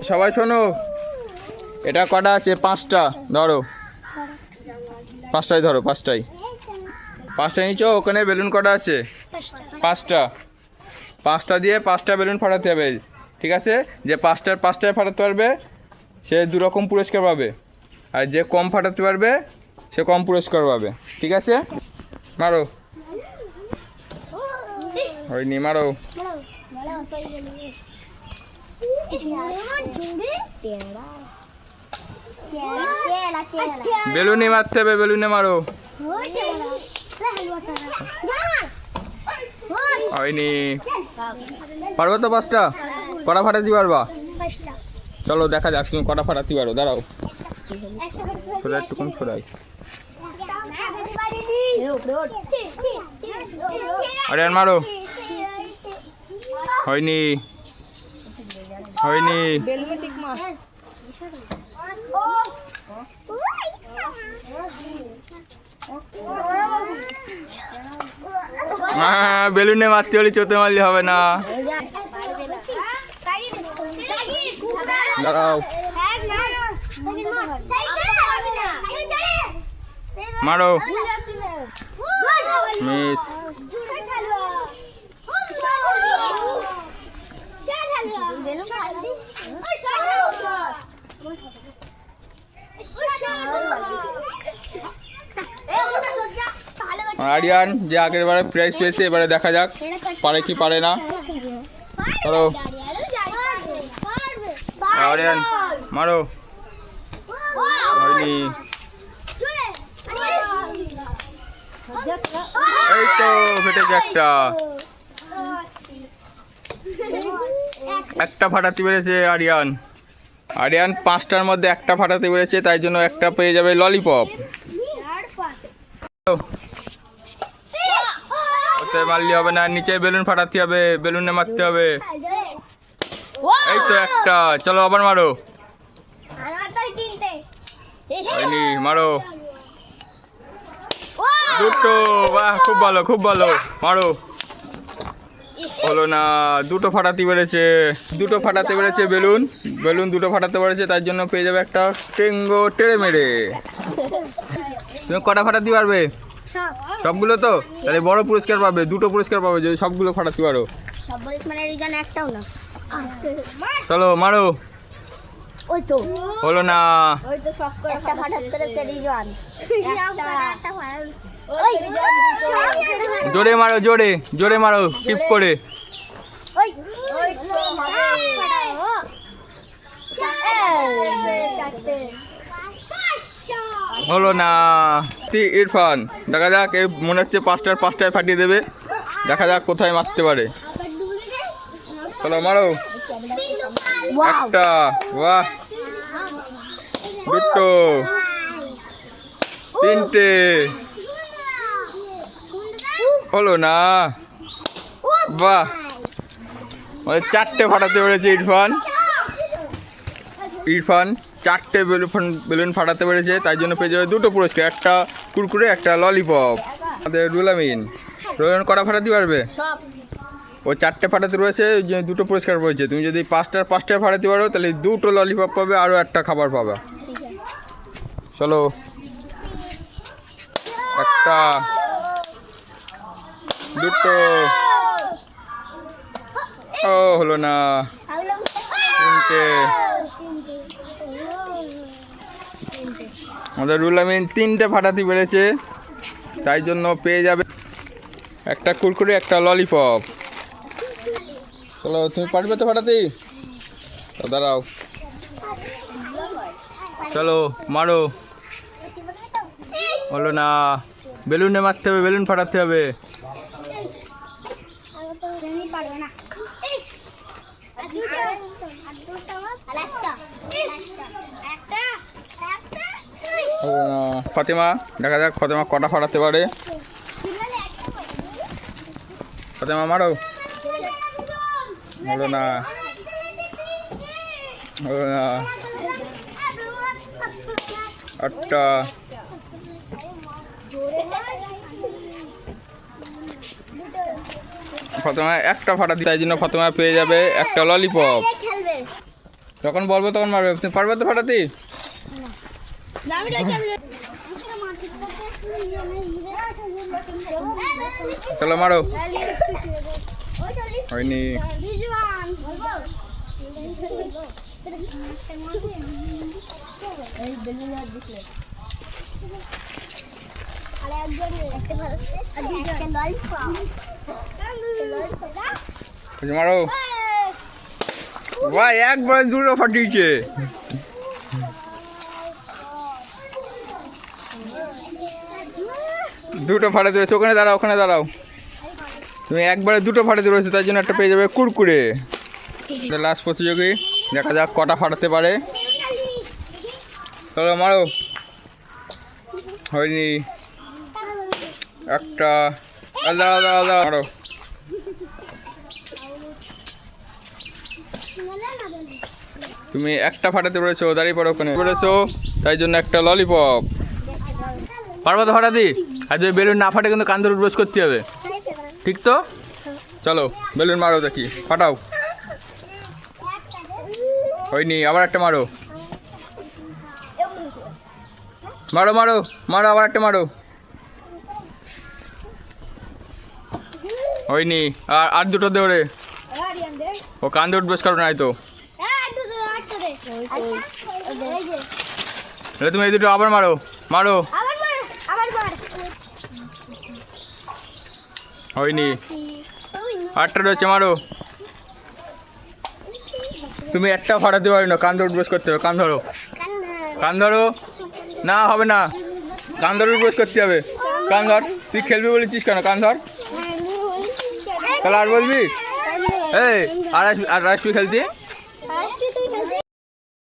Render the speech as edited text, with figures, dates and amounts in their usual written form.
সবাই শোনো, এটা কটা আছে? 5টা। ধরো 5টাই, ধরো 5টাই। 5টায় নিচো। ওখানে বেলুন কটা আছে? 5টা। 5টা দিয়ে 5টা বেলুন ফাটাতে হবে, ঠিক আছে? যে 5টায় ফাটাতে পারবে সে 2 রকম পুরস্কার পাবে, আর যে কম ফাটাতে পারবে সে কম পুরস্কার পাবে, ঠিক আছে? মারো। হয়নি, মারো। বেলুনে মারতে হবে, বেলুনে মারো। হয়নি। পারবো তো 5টা? কটা ফাটাতে পারবা? চলো দেখা যাক তুমি কটা ফাটাতে পারো। দাঁড়াও, সরাই একটু কম সরাই। আরে আর মারো। হয়নি, হয়নি। বেলুনে মারতে হলে চোতে মারলে হবে না। দাঁড়াও, মারো। মিস। আরিয়ান যে আগের বারে প্রাইজ পেয়েছে, এবারে দেখা যাক পারে কি পারে না। চলো আরিয়ান, মারো। হয়নি। এই তো ফেটেছে একটা। একটা ফাটাতে পেরেছে আরিয়ান। আরিয়ান 5টার মধ্যে একটা ফাটাতে পেরেছে, তাই জন্য একটা পেয়ে যাবে ললিপপ। ওতে মারলে হবে না, নিচে বেলুন ফাটাতে হবে, বেলুনে মারতে হবে। এই তো একটা। চলো আবার মারো। হয়নি, মারো। দুটো। বাহ, খুব ভালো, খুব ভালো। মারো। হলো না, দুটো ফাটাতে পেরেছে। দুটো ফাটাতে পেরেছে বেলুন। বেলুন দুটো ফাটাতে পেরেছে, তার জন্য পেয়ে যাবে একটা টেঙ্গো টেড়ে মেরে। তুমি কটা ফাটাতে পারবে? সবগুলো তো? তাহলে বড় পুরস্কার পাবে, 2টো পুরস্কার পাবে যদি সবগুলো ফাটাতে পারো। চলো মারো। হলো না। জোরে মারো, জোরে জোরে মারো, টিপ করে। হলো না। ইরফান, দেখা যাক, এই মনে হচ্ছে 5টায় ফাটিয়ে দেবে। দেখা যাক কোথায় মারতে পারে। চলো মারো। একটা। বাহ, দুটো, 3টে। হলো না। বাহ, 4টে ফাটাতে পেরেছে ইরফান। ইরফান 4টে বেলুন ফাটাতে পেরেছে, তাই জন্য পেয়ে যাবে 2টো পুরস্কার, একটা কুরকুরে, একটা ললিপপ। আমাদের রুলামিন কটা ফাটাতে পারবে? ও 4টে ফাটাতে রয়েছে, 2টো পুরস্কার পেয়েছে। তুমি যদি 5টায় ফাটাতে পারো তাহলে 2টো ললিপপ পাবে, আরও একটা খাবার পাবে। চলো, একটা, দুটো। ও হলো না। 3টে। আমাদের রুলামিন 3টে ফাটাতে পেরেছে, তাই জন্য পেয়ে যাবে একটা কুরকুরে, একটা ললিপপ। চলো, তুমি পারবে তো ফাটাতে? দাঁড়াও। চলো মারো। হলো না। বেলুনে মারতে হবে, বেলুন ফাটাতে হবে। ফাতেমা, দেখা যাক ফাতেমা কটা ফাটাতে পারে। ফাতেমা মারো। হলো না, হলো না। 8টা। ফাতেমা একটা ফাটাতে, তাই জন্য ফাতেমা পেয়ে যাবে একটা ললিপপ। যখন বলবো তখন মারবে। তুমি পারবে তো ফাটাতে? চলো মারো। হয়নি। মারো। ভাই একবার দুটো ফাটিয়েছে। দুটো ফাটাতে রয়েছে। ওখানে দাঁড়াও, ওখানে দাঁড়াও। তুমি একবারে দুটো ফাটাতে রয়েছে, তার জন্য একটা পেয়ে যাবে কুরকুরে। লাস্ট প্রতিযোগী, দেখা যাক কটা ফাটাতে পারে। চলো মারো। হয়নি। একটা। দাঁড়াও দাঁড়াও দাঁড়াও, মারো। তুমি একটা ফাটাতে পেরেছো, দাঁড়িয়ে পড়ো ওখানে পেরেছো, তাই জন্য একটা ললিপপ। পারবো তো ফাটাতি? আর যদি বেলুন না ফাটে কিন্তু কান ধরে ব্রাশ করতে হবে, ঠিক তো? চলো বেলুন মারো, দেখি ফাটাও। হয়নি। আবার একটা মারো, মারো মারো মারো, আবার একটা মারো। হয়নি। আর দুটো দেওরে। ও কান ধরে ব্রাশ করো নাই তো। তুমি এই দুটো আবার মারো, মারো। হয়নি। আটটা রয়েছে, মারো। তুমি একটা ফাটাতে পারো না, কান ধরে ব্রাশ করতে হবে। কান ধরো, কান ধরো। না হবে না, কান ধরে ব্রাশ করতে হবে। কান ধর। তুই খেলবি বলেছিস কেন? কান ধর। তাহলে আর বলবি? এই আর আসবি খেলতে?